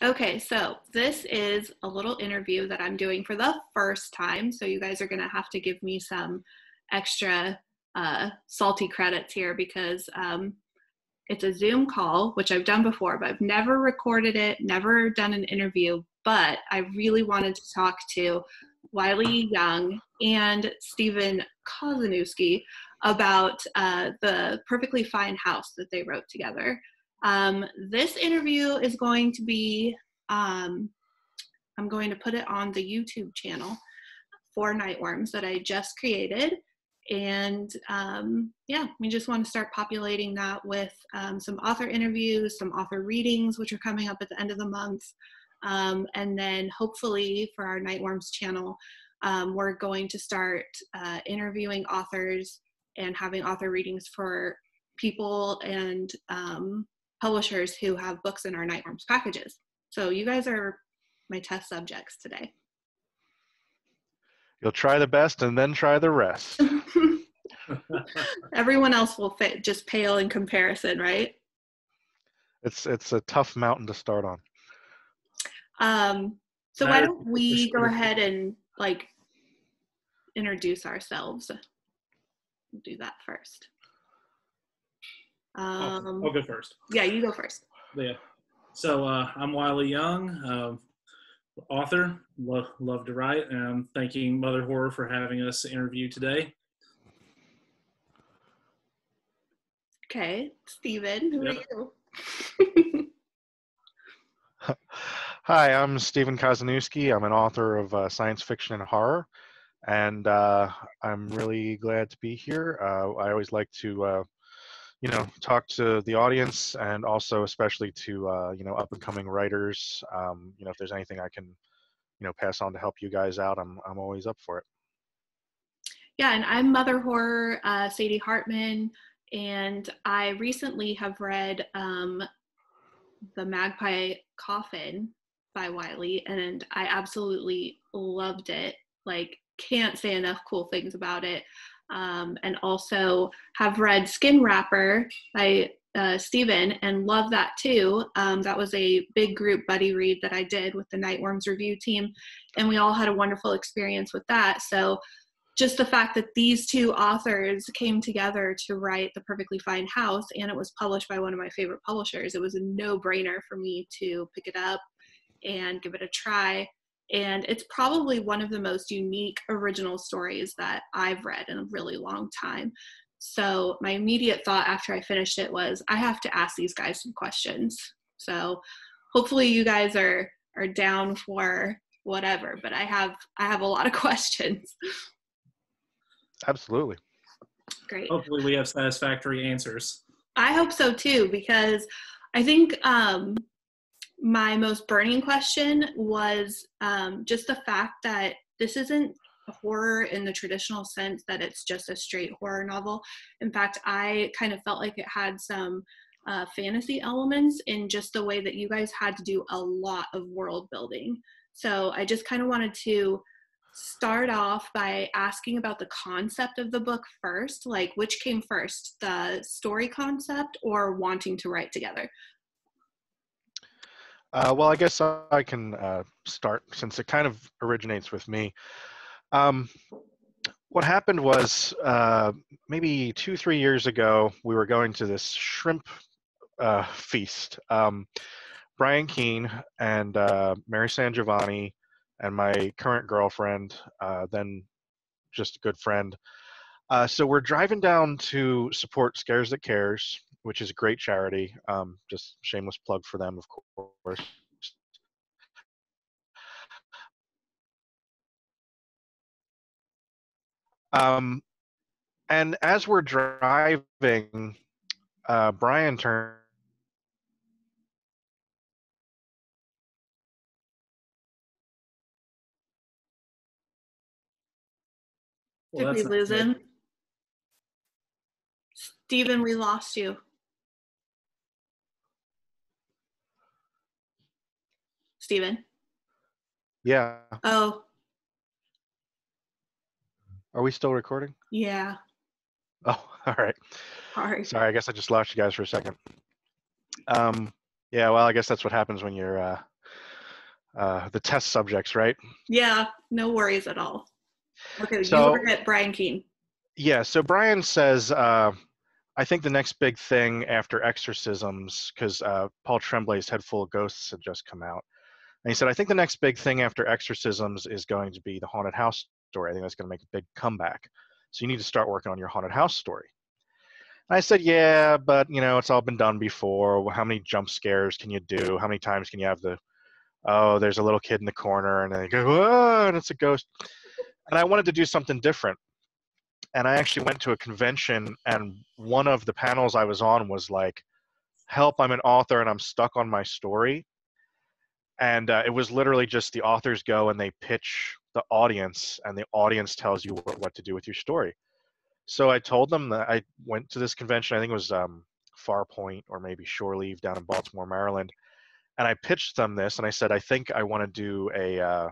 Okay, so this is a little interview that I'm doing for the first time. So you guys are going to have to give me some extra salty credits here because it's a Zoom call, which I've done before, but I've never recorded it, never done an interview. But I really wanted to talk to Wile Young and Stephen Kozeniewski about the Perfectly Fine House that they wrote together. This interview is going to be, I'm going to put it on the YouTube channel for Nightworms that I just created. And yeah, we just want to start populating that with some author interviews, some author readings, which are coming up at the end of the month. And then hopefully for our Nightworms channel, we're going to start interviewing authors and having author readings for people and publishers who have books in our Nightworms packages. So you guys are my test subjects today. You'll try the best and then try the rest. Everyone else will just pale in comparison, right? It's a tough mountain to start on. So why don't we go ahead and introduce ourselves? We'll do that first. I'll go first. Yeah, you go first. Yeah. So I'm Wile Young, author. Love to write, and I'm thanking Mother Horror for having us interview today. Okay, Stephen, who are you? Hi, I'm Stephen Kozeniewski. I'm an author of science fiction and horror, and I'm really glad to be here. I always like to, talk to the audience, and also especially to, up-and-coming writers. If there's anything I can, pass on to help you guys out, I'm always up for it. Yeah, and I'm Mother Horror, Sadie Hartmann. And I recently have read The Magpie Coffin by Wile, and I absolutely loved it. Can't say enough cool things about it. And also have read Skin Wrapper by Stephen and love that too. That was a big group buddy read that I did with the Nightworms review team, and we all had a wonderful experience with that. So just the fact that these two authors came together to write The Perfectly Fine House, and it was published by one of my favorite publishers, it was a no-brainer for me to pick it up and give it a try. And it's probably one of the most unique original stories that I've read in a really long time. So my immediate thought after I finished it was, I have to ask these guys some questions. So hopefully you guys are down for whatever, but I have a lot of questions. Absolutely. Great. Hopefully we have satisfactory answers. I hope so too, because I think my most burning question was just the fact that this isn't horror in the traditional sense that it's just a straight horror novel. In fact, I kind of felt like it had some fantasy elements in just the way that you guys had to do a lot of world building. So I just kind of wanted to start off by asking about the concept of the book first. Which came first, the story concept or wanting to write together? Well, I guess I can start since it kind of originates with me. What happened was maybe 2-3 years ago, we were going to this shrimp feast. Brian Keene and Mary San Giovanni and my current girlfriend, then just a good friend. So we're driving down to support Scares That Cares, which is a great charity. Just shameless plug for them, of course. And as we're driving, Brian turned. Did we lose him? Stephen, we lost you. Stephen? Yeah. Oh. Are we still recording? Yeah. Oh, all right. Sorry, I guess I just lost you guys for a second. Yeah, well, I guess that's what happens when you're the test subjects, right? Yeah, no worries at all. Okay, you So were at Brian Keene. yeah, so Brian says, I think the next big thing after exorcisms, because Paul Tremblay's Head Full of Ghosts had just come out, and he said, I think the next big thing after exorcisms is going to be the haunted house story. I think that's going to make a big comeback. So you need to start working on your haunted house story. And I said, yeah, but it's all been done before. How many jump scares can you do? How many times can you have there's a little kid in the corner, and they go, oh, and it's a ghost. And I wanted to do something different. And I actually went to a convention, and one of the panels I was on was like, help, I'm an author and I'm stuck on my story. And it was literally just the authors go and they pitch the audience, and the audience tells you what to do with your story. So I told them that I went to this convention, I think it was Farpoint or maybe Shore Leave down in Baltimore, Maryland. And I pitched them this, and I said, I think I want to do a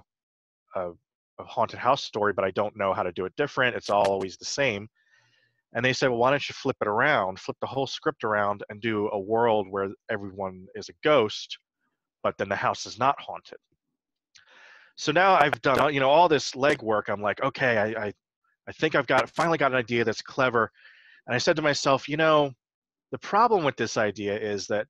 haunted house story, but I don't know how to do it different. It's all always the same. And they said, well, why don't you flip it around, flip the whole script around and do a world where everyone is a ghost, but then the house is not haunted. So now I've done, all this legwork. I'm like, okay, I think I've finally got an idea that's clever. And I said to myself, the problem with this idea is that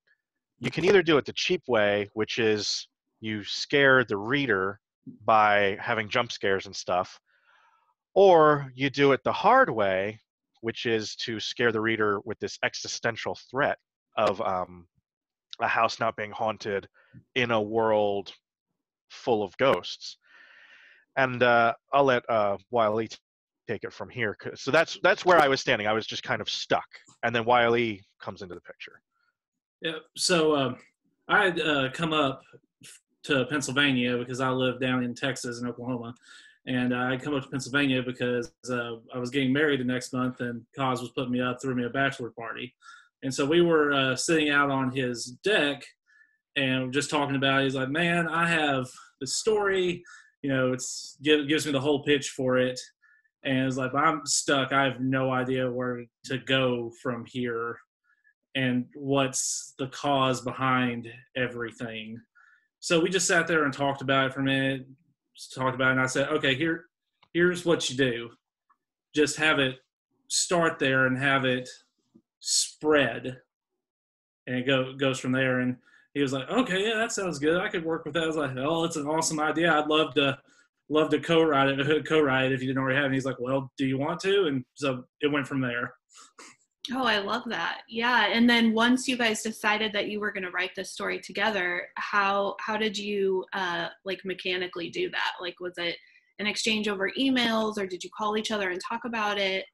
you can either do it the cheap way, which is you scare the reader by having jump scares and stuff, or you do it the hard way, which is to scare the reader with this existential threat of a house not being haunted in a world full of ghosts. And I'll let Wile take it from here. So that's where I was standing. I was just kind of stuck, and then Wile comes into the picture. Yeah. So I had come up to Pennsylvania because I lived down in Texas and Oklahoma, and I come up to Pennsylvania because I was getting married the next month, and Koz was putting me up, threw me a bachelor party, and so we were sitting out on his deck and just talking about it. He's like, "Man, I have the story, it's gives me the whole pitch for it." And it's like, I'm stuck. I have no idea where to go from here and what's the cause behind everything. So we just sat there and talked about it for a minute, and I said, okay, here's what you do. Just have it start there and have it spread, and it goes from there. And he was like, okay, yeah, that sounds good. I could work with that. I was like, oh, it's an awesome idea. I'd love to co-write it if you didn't already have it. And he's like, well, do you want to? And so it went from there. Oh, I love that. Yeah. And then once you guys decided that you were going to write this story together, how did you mechanically do that? Like, was it an exchange over emails, or did you call each other and talk about it?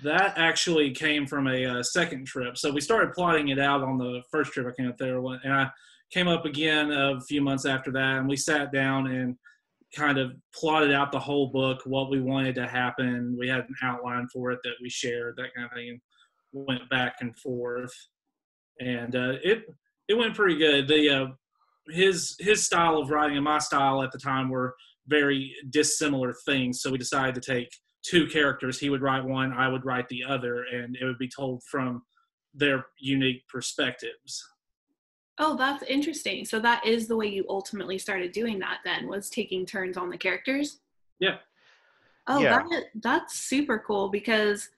That actually came from a second trip. So we started plotting it out on the first trip I came up there, and I came up again a few months after that, and we sat down and kind of plotted out the whole book, what we wanted to happen. We had an outline for it that we shared, that kind of thing, and went back and forth. And it went pretty good. His style of writing and my style at the time were very dissimilar things, so we decided to take two characters. He would write one, I would write the other, and it would be told from their unique perspectives. Oh, that's interesting. So that is the way you ultimately started doing that then, was taking turns on the characters? Yeah. Oh, yeah. That's super cool, because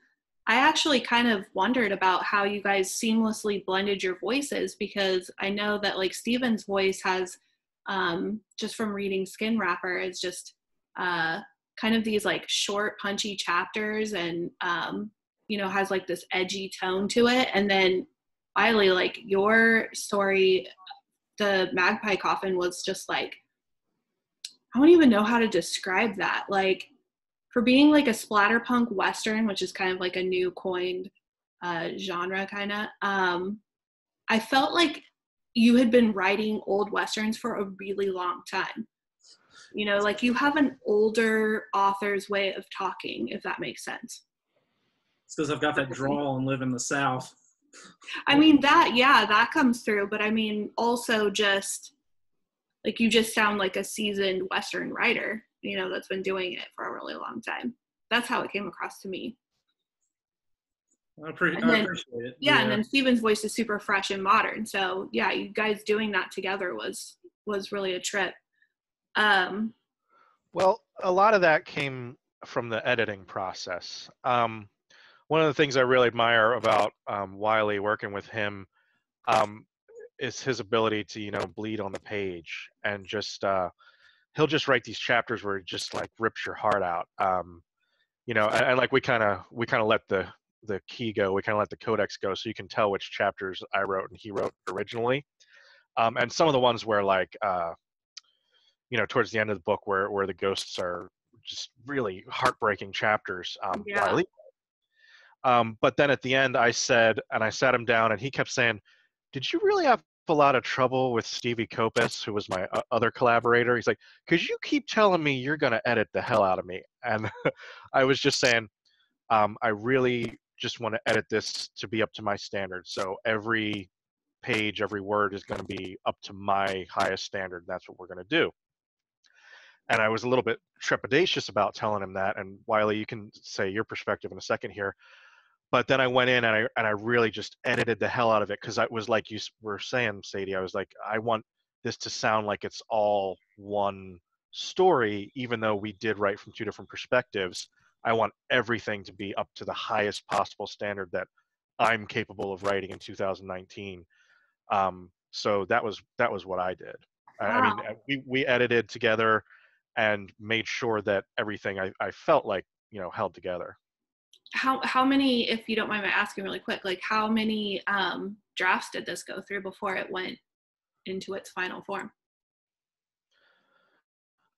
I actually kind of wondered about how you guys seamlessly blended your voices, because I know that like Steven's voice has, just from reading Skin Wrapper, it's just kind of these like short, punchy chapters, and, has like this edgy tone to it. And then Wile, like your story, the Magpie Coffin, was just like, I don't even know how to describe that. Like, for being like a splatterpunk Western, which is kind of like a new coined genre kind of, I felt like you had been writing old Westerns for a really long time. Like you have an older author's way of talking, if that makes sense. It's because I've got that drawl and live in the South. I mean, that comes through, but I mean, also just like you just sound like a seasoned Western writer, that's been doing it for a really long time. That's how it came across to me. I appreciate it. Yeah, and then Steven's voice is super fresh and modern. So yeah, you guys doing that together was was really a trip. Um, Well, a lot of that came from the editing process. One of the things I really admire about Wiley, working with him, um, is his ability to, bleed on the page, and just he'll just write these chapters where it just like rips your heart out. And like we kind of let the key go, we kind of let the codex go, so you can tell which chapters I wrote and he wrote originally. And some of the ones where like towards the end of the book where the ghosts are just really heartbreaking chapters. yeah. But then at the end, I sat him down, and he kept saying, "Did you really have a lot of trouble with Stevie Kopis, who was my other collaborator?" He's like, "Because you keep telling me you're going to edit the hell out of me." And I was just saying, I really just want to edit this to be up to my standards. So every page, every word is going to be up to my highest standard. That's what we're going to do. And I was a little bit trepidatious about telling him that. And Wiley, you can say your perspective in a second here. But then I went in and I really just edited the hell out of it, because I was like you were saying, Sadie, I was like, I want this to sound like it's all one story, even though we did write from two different perspectives. I want everything to be up to the highest possible standard that I'm capable of writing in 2019. So that was what I did. I mean, Wow. we edited together and made sure that everything I felt like held together. How many, if you don't mind my asking really quick, like how many drafts did this go through before it went into its final form?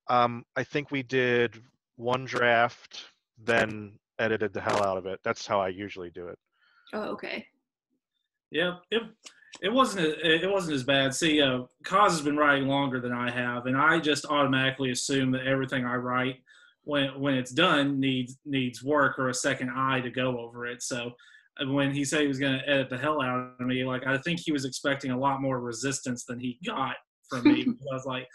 I think we did one draft, then edited the hell out of it. That's how I usually do it. Oh, okay. Yeah, it wasn't as bad. See, Kaz has been writing longer than I have, and I just automatically assume that everything I write when it's done needs work or a second eye to go over it. So when he said he was going to edit the hell out of me, like I think he was expecting a lot more resistance than he got from me. Because I was like,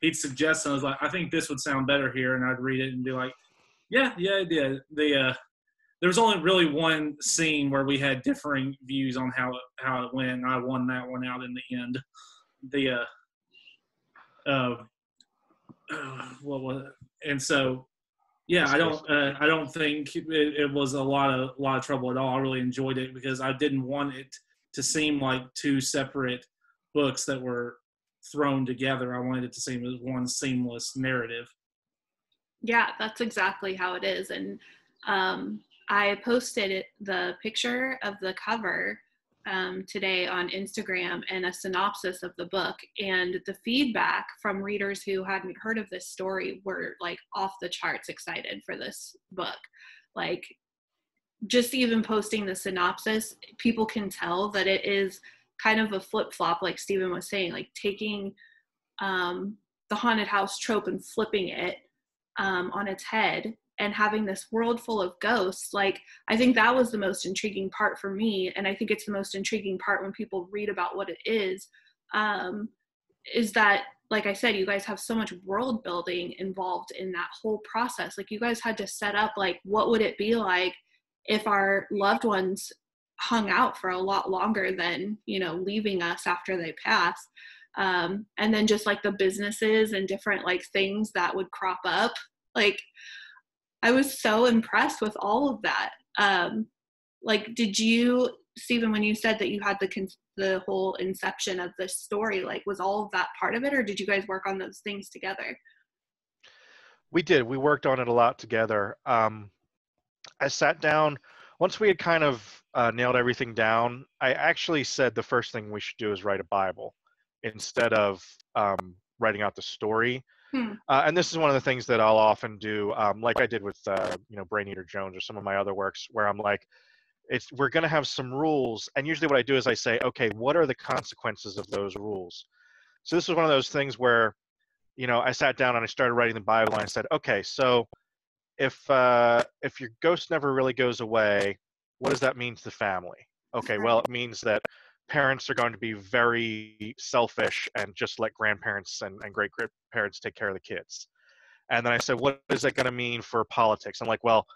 he'd suggest, and I was like, I think this would sound better here, and I'd read it and be like, yeah, it did. There was only really one scene where we had differing views on how it went, and I won that one out in the end. What was it? And so, yeah, I don't think it was a lot of trouble at all. I really enjoyed it because I didn't want it to seem like two separate books that were thrown together. I wanted it to seem as one seamless narrative. Yeah, that's exactly how it is. And I posted the picture of the cover today on Instagram and a synopsis of the book, and the feedback from readers who hadn't heard of this story were like off the charts excited for this book. Like, just even posting the synopsis, people can tell that it is kind of a flip-flop, like Stephen was saying, like taking the haunted house trope and flipping it on its head and having this world full of ghosts. Like, I think that was the most intriguing part for me, and I think it's the most intriguing part when people read about what it is that, like I said, you guys have so much world building involved in that whole process. Like, you guys had to set up, like, what would it be like if our loved ones hung out for a lot longer than, leaving us after they pass. And then just like the businesses and different like things that would crop up. Like, I was so impressed with all of that. Like, did you, Stephen, when you said that you had the whole inception of the story, like, was all of that part of it, or did you guys work on those things together? We did. We worked on it a lot together. I sat down, once we had kind of nailed everything down, I actually said the first thing we should do is write a Bible instead of writing out the story. And this is one of the things that I'll often do, like I did with Brain Eater Jones or some of my other works, where I'm like, we're going to have some rules, and usually what I do is I say, okay, what are the consequences of those rules? So this was one of those things where I sat down and I started writing the Bible, and I said, okay, so if your ghost never really goes away, what does that mean to the family? Okay, well, it means that parents are going to be very selfish and just let grandparents and great-grandparents take care of the kids. And then I said, what is that going to mean for politics? I'm like, well,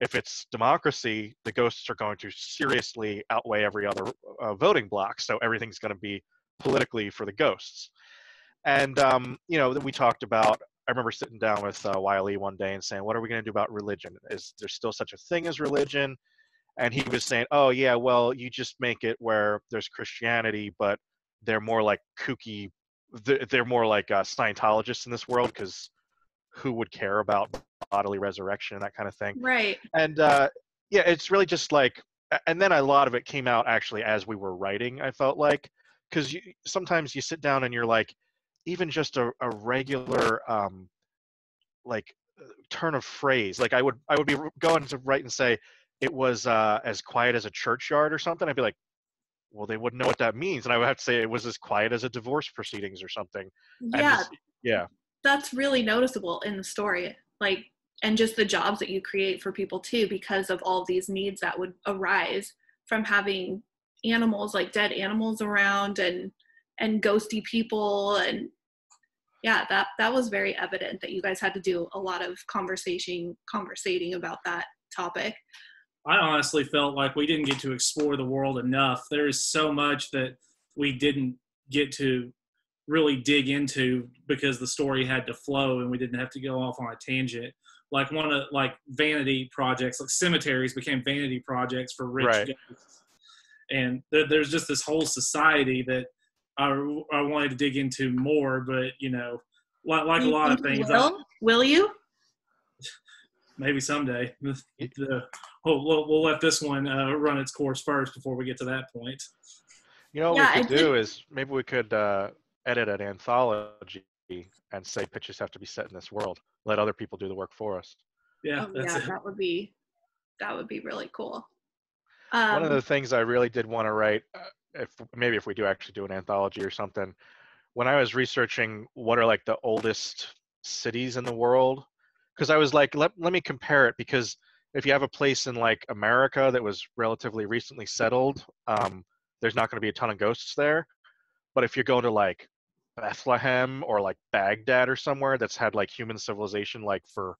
if it's democracy, the ghosts are going to seriously outweigh every other voting block, so everything's going to be politically for the ghosts. And we talked about. I remember sitting down with Wile one day and saying, "What are we going to do about religion? Is there still such a thing as religion?" And he was saying, "Oh yeah, well, you just make it where there's Christianity, but they're more like kooky. They're more like Scientologists in this world, because who would care about bodily resurrection and that kind of thing?" Right. And yeah, it's really just like, and then a lot of it came out actually as we were writing. I felt like, because sometimes you sit down and you're like, even just a regular like turn of phrase, like I would be going to write and say it was as quiet as a churchyard or something. I'd be like, well, they wouldn't know what that means, and I would have to say it was as quiet as a divorce proceedings or something. And Yeah, yeah, that's really noticeable in the story, like, and just the jobs that you create for people too, because of all these needs that would arise from having animals, like dead animals around, and ghosty people. And yeah, that was very evident that you guys had to do a lot of conversating about that topic. I honestly felt like we didn't get to explore the world enough. There is so much that we didn't get to really dig into because the story had to flow and we didn't have to go off on a tangent. Like vanity projects, like cemeteries became vanity projects for rich right. ghosts. And there's just this whole society that I wanted to dig into more, but like a lot of things. Will you? Maybe someday. We'll let this one run its course first before we get to that point. What we could do is maybe we could edit an anthology and say pictures have to be set in this world. Let other people do the work for us. Yeah, that would be really cool. One of the things I really did want to write, if we do actually do an anthology or something, when I was researching what are like the oldest cities in the world, because I was like, let me compare it, because if you have a place in like America that was relatively recently settled, there's not going to be a ton of ghosts there. But if you're going to like Bethlehem or like Baghdad or somewhere that's had like human civilization like for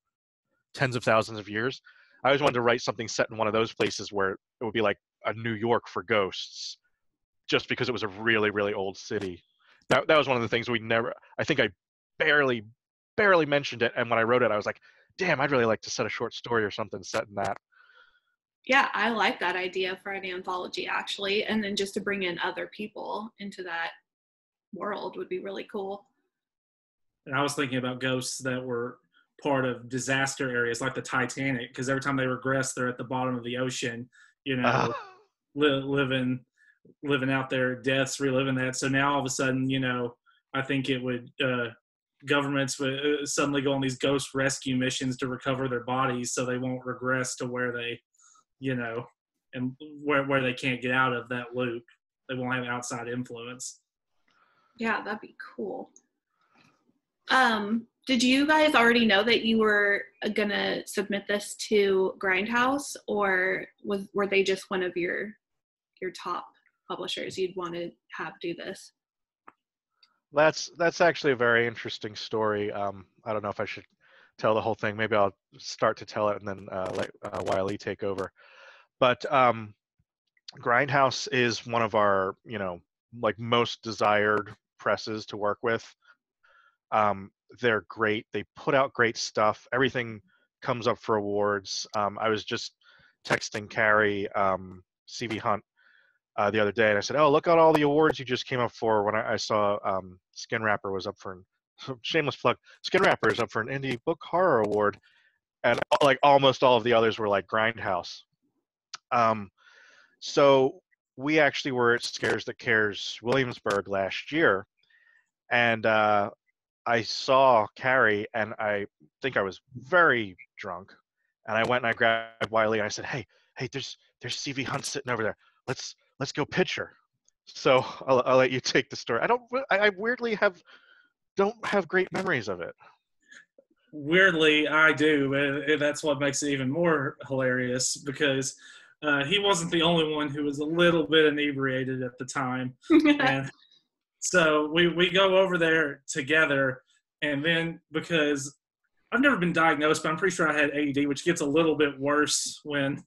tens of thousands of years, I always wanted to write something set in one of those places where it would be like a New York for ghosts, just because it was a really, really old city. That was one of the things I think I barely mentioned it, and when I wrote it, I was like, damn, I'd really like to set a short story or something set in that. Yeah, I like that idea for an anthology, actually. And then just to bring in other people into that world would be really cool. And I was thinking about ghosts that were part of disaster areas like the Titanic, because every time they regress, they're at the bottom of the ocean, living out their deaths, reliving that. So now all of a sudden, I think it would governments would suddenly go on these ghost rescue missions to recover their bodies so they won't regress to where they, and where they can't get out of that loop. They won't have outside influence. Yeah, that'd be cool. Did you guys already know that you were gonna submit this to Grindhouse, or were they just one of your top publishers you'd want to have do this? That's actually a very interesting story. I don't know if I should tell the whole thing. Maybe I'll start to tell it and then let Wile take over. But Grindhouse is one of our, like most desired presses to work with. They're great. They put out great stuff. Everything comes up for awards. I was just texting Carrie CV Hunt the other day, and I said, "Oh, look at all the awards you just came up for." When I saw Skin Wrapper was up for shameless plug. Skin Wrapper is up for an Indie Book Horror Award, and like almost all of the others were like Grindhouse. So we actually were at Scares That Cares Williamsburg last year, and I saw Carrie, and I think I was very drunk, and I went and I grabbed Wiley and I said, "Hey, there's CV Hunt sitting over there. Let's go pitch her." So I'll let you take the story. I weirdly don't have great memories of it. Weirdly, I do, and that's what makes it even more hilarious, because he wasn't the only one who was a little bit inebriated at the time. And so we go over there together, and then because I've never been diagnosed, but I'm pretty sure I had ADD, which gets a little bit worse when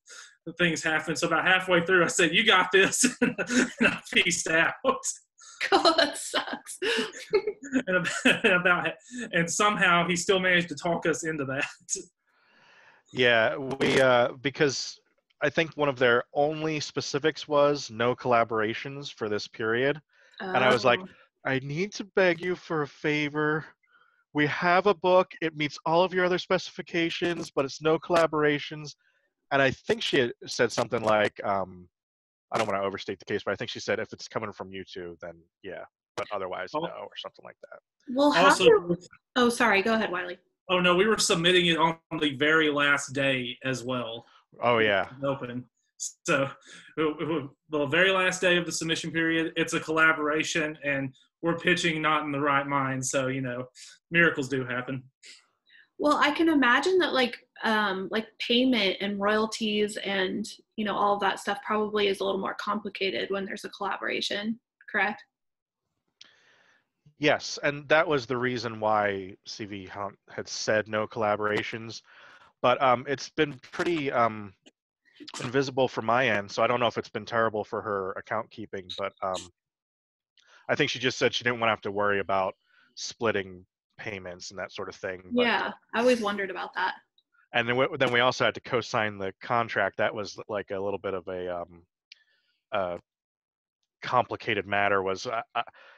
things happen. So about halfway through, I said, "You got this," and I peaced out. God, that sucks. and somehow he still managed to talk us into that. Yeah, we because I think one of their only specifics was no collaborations for this period. And I was like, Oh. I need to beg you for a favor. We have a book. It meets all of your other specifications, but it's no collaborations. And I think she had said something like, I don't want to overstate the case, but I think she said, if it's coming from you two, then yeah, but otherwise no, or something like that. Well, Also, oh, sorry. Go ahead, Wiley. oh no, we were submitting it on the very last day as well. Oh yeah. Open. So the very last day of the submission period, it's a collaboration, and we're pitching not in the right mind. So, you know, miracles do happen. Well, I can imagine that like payment and royalties and, you know, all of that stuff probably is a little more complicated when there's a collaboration, correct? Yes, and that was the reason why CV Hunt had said no collaborations. But it's been pretty invisible from my end, so I don't know if it's been terrible for her account keeping, but I think she just said she didn't want to have to worry about splitting payments and that sort of thing. Yeah, I always wondered about that. And then we also had to co-sign the contract. That was like a little bit of a complicated matter. Was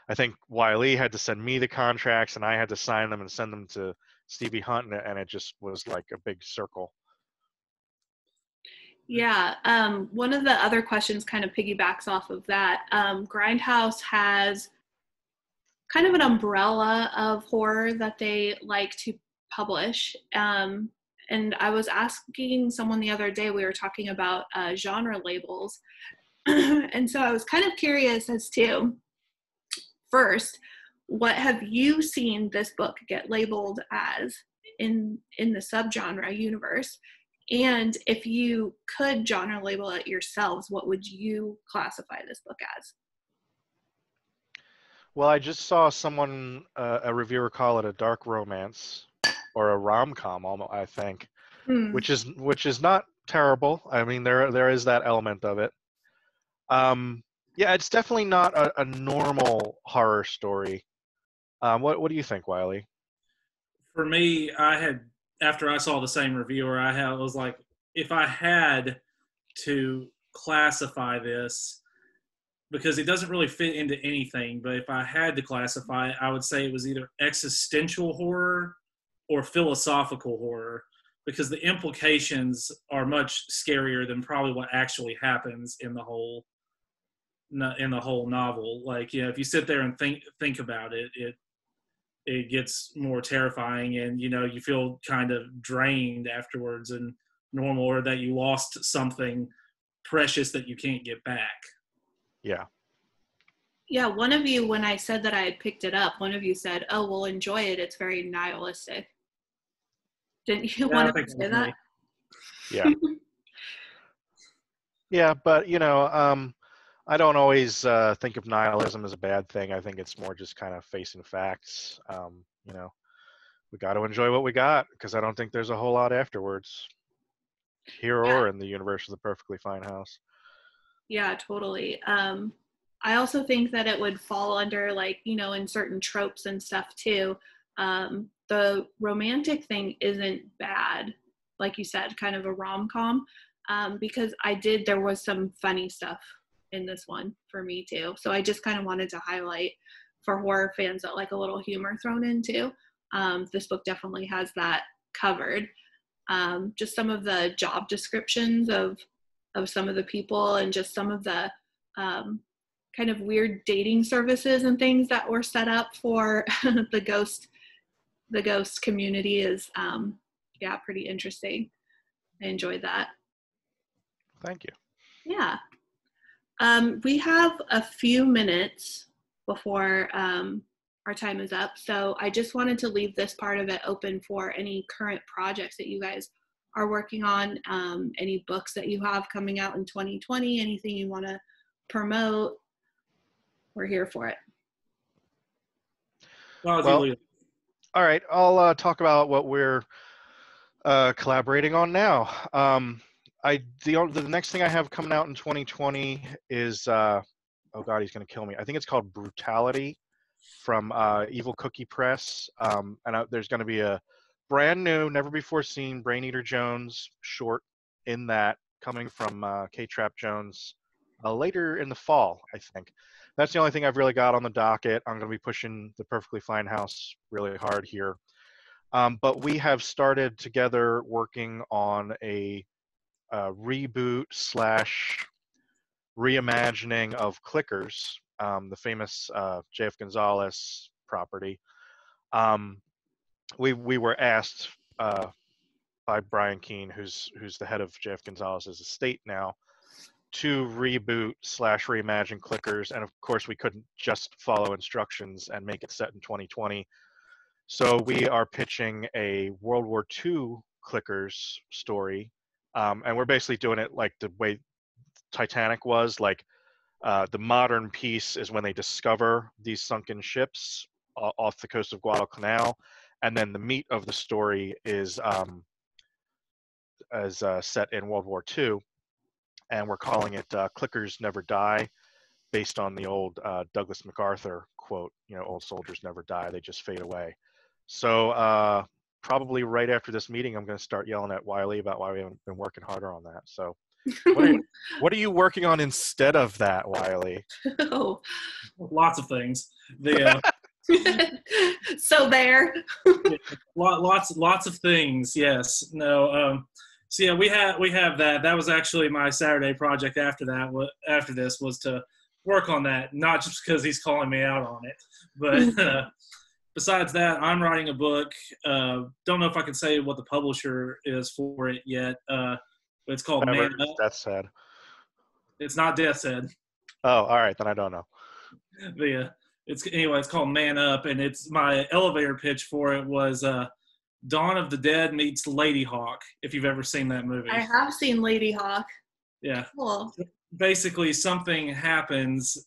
I think Wiley had to send me the contracts, and I had to sign them and send them to Stevie Hunt, and it just was like a big circle. Yeah, one of the other questions kind of piggybacks off of that. Grindhouse has kind of an umbrella of horror that they like to publish. And I was asking someone the other day, we were talking about genre labels. And so I was kind of curious as to, first, what have you seen this book get labeled as in the subgenre universe? And if you could genre label it yourselves, what would you classify this book as? Well, I just saw someone, a reviewer, call it a dark romance or a rom-com, I think, which is not terrible. I mean, there is that element of it. Yeah, it's definitely not a normal horror story. What do you think, Wiley? For me, after I saw the same reviewer, was like, if I had to classify this, because it doesn't really fit into anything, but if I had to classify it, I would say it was either existential horror or philosophical horror, because the implications are much scarier than probably what actually happens in the whole novel. Like, you know, if you sit there and think about it, it gets more terrifying, and, you know, you feel kind of drained afterwards and normal, or that you lost something precious that you can't get back. Yeah. Yeah, one of you, when I said that I had picked it up, one of you said, oh, well, enjoy it. It's very nihilistic. Didn't you want to say that? Yeah. Yeah, but, you know, I don't always think of nihilism as a bad thing. I think it's more just kind of facing facts. You know, we got to enjoy what we got, because I don't think there's a whole lot afterwards, here or in the universe of The Perfectly Fine House. Yeah, totally. I also think that it would fall under, like, you know, in certain tropes and stuff too. The romantic thing isn't bad, like you said, kind of a rom-com, because there was some funny stuff in this one for me too. So I just kind of wanted to highlight for horror fans that like a little humor thrown into. This book definitely has that covered. Just some of the job descriptions of some of the people, and just some of the kind of weird dating services and things that were set up for the ghost community is pretty interesting. I enjoyed that. Thank you. Yeah. We have a few minutes before our time is up, so I just wanted to leave this part of it open for any current projects that you guys are working on, any books that you have coming out in 2020, anything you want to promote. We're here for it. Well, all right, I'll talk about what we're collaborating on now. The next thing I have coming out in 2020 is oh God, he's going to kill me. I think it's called Brutality from Evil Cookie Press. There's going to be a brand new, never before seen Brain Eater Jones short in that coming from K-Trap Jones later in the fall, I think. That's the only thing I've really got on the docket. I'm going to be pushing the Perfectly Fine House really hard here. But we have started together working on a reboot / reimagining of Clickers, the famous J.F. Gonzalez property. We were asked by Brian Keene, who's the head of J.F. Gonzalez's estate now, to reboot / reimagine Clickers, and of course we couldn't just follow instructions and make it set in 2020. So we are pitching a World War II Clickers story, and we're basically doing it like the way Titanic was. Like the modern piece is when they discover these sunken ships off the coast of Guadalcanal, and then the meat of the story is set in World War II. And we're calling it Clickers Never Die, based on the old Douglas MacArthur quote, old soldiers never die, they just fade away. So probably right after this meeting, I'm going to start yelling at Wiley about why we haven't been working harder on that. So what are you working on instead of that, Wiley? Oh. Lots of things. So there. Lots of things. Yes. No. So yeah, we have that. That was actually my Saturday project after this was to work on that, not just because he's calling me out on it, but besides that, I'm writing a book. Don't know if I can say what the publisher is for it yet, but it's called Man Up. Death's Head. It's not Death's Head. Oh, all right, then I don't know. It's called Man Up, and it's my elevator pitch for it was Dawn of the Dead meets Lady Hawk, if you've ever seen that movie. I have seen Lady Hawk. Yeah. Cool. Basically, something happens,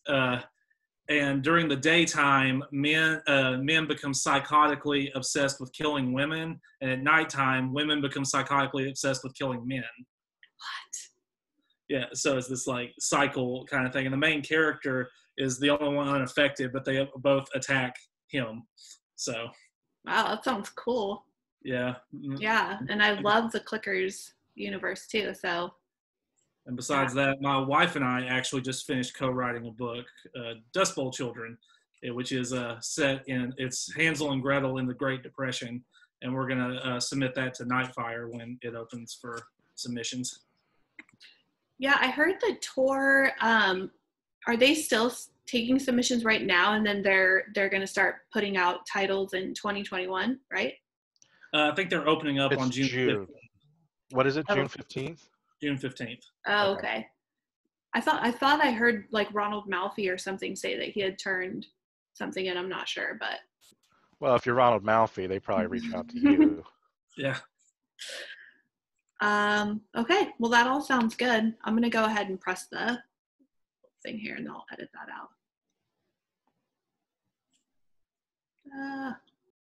and during the daytime, men become psychotically obsessed with killing women, and at nighttime, women become psychotically obsessed with killing men. What? Yeah, so it's this like cycle kind of thing, and the main character is the only one unaffected, but they both attack him. So. Wow, that sounds cool. Yeah. Yeah, and I love the Clickers universe too, so. And besides that, my wife and I actually just finished co-writing a book, Dust Bowl Children, which is it's Hansel and Gretel in the Great Depression, and we're going to submit that to Nightfire when it opens for submissions. Yeah, I heard the tour, are they still taking submissions right now, and then they're going to start putting out titles in 2021, right? I think they're opening up on June 15th. What is it, June 15th? June 15th. Oh, okay. I thought I heard like Ronald Malfi or something say that he had turned something in. I'm not sure, but. Well, if you're Ronald Malfi, they probably reach out to you. Yeah. Okay. Well, that all sounds good. I'm going to go ahead and press the thing here and I'll edit that out.